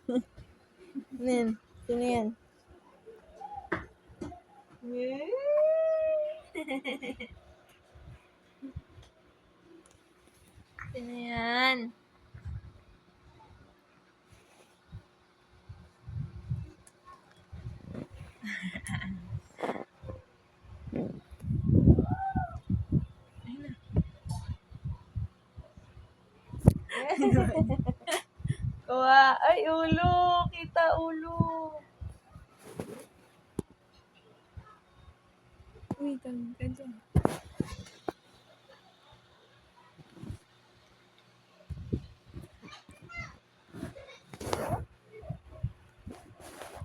Ano yan? Sino yan? Sino yan? Kuha. Ay, ulo. Kita ulo. Uy, ganito.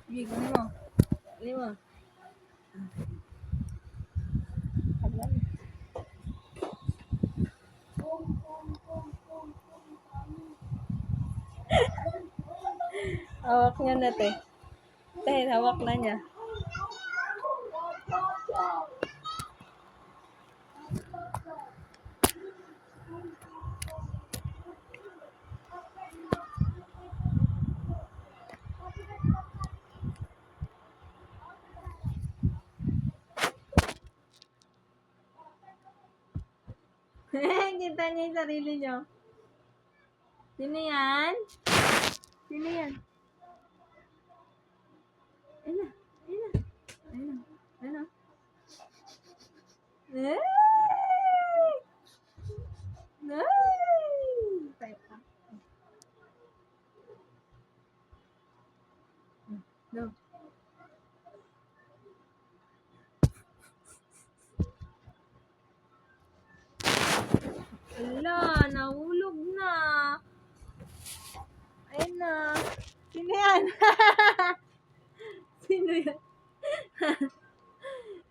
Sige, kunin mo. Kunin mo. Hawak niya na, te. Te, hawak na niya. Kita niya yung sarili niyo. Sino yan? Sino yan? Ayun na. Ayun na. Ayun na. Ayun na. Ay! Ay! Type ka. No. Ala, nahulog na. Ayun na. Sino yan? Sino yan?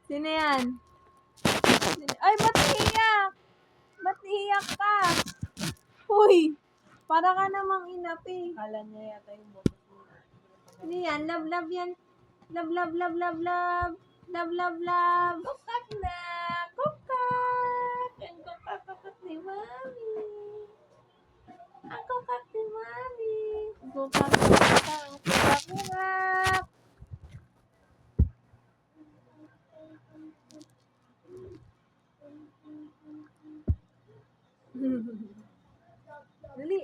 Sino yan? Ay, ba't iiyak? Ba't iiyak ka? Uy, para ka namang inapi. Kala niya yata yung boto. Ano yan? Love yan. Love. Love. Kukak na. Kukak. Ang kukak ni Mami. Ang kukak ni Mami. Kukak. Dali.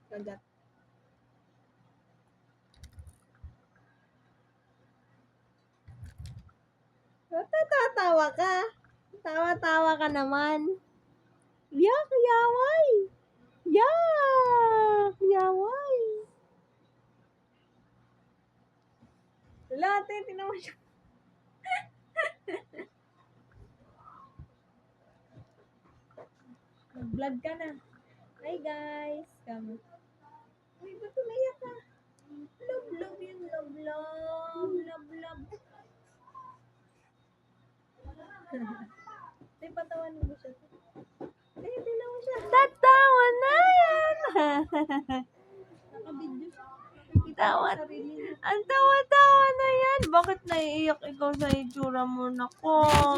Kagat. Tatawa ka. Tawa-tawa ka naman. Yak, yaway. Yak, yaway. Wala, tinan mo siya. Vlog ka na. Hi guys. Come. Uy, ba't umiyak ka? Love yun. Love. Tay, patawanin mo siya. Tay, tinan mo siya. Tatawa na yan. Naka-video. Tawa. Ang tawa-tawa na yan. Bakit naiiyak ikaw sa itsura mo? Nako.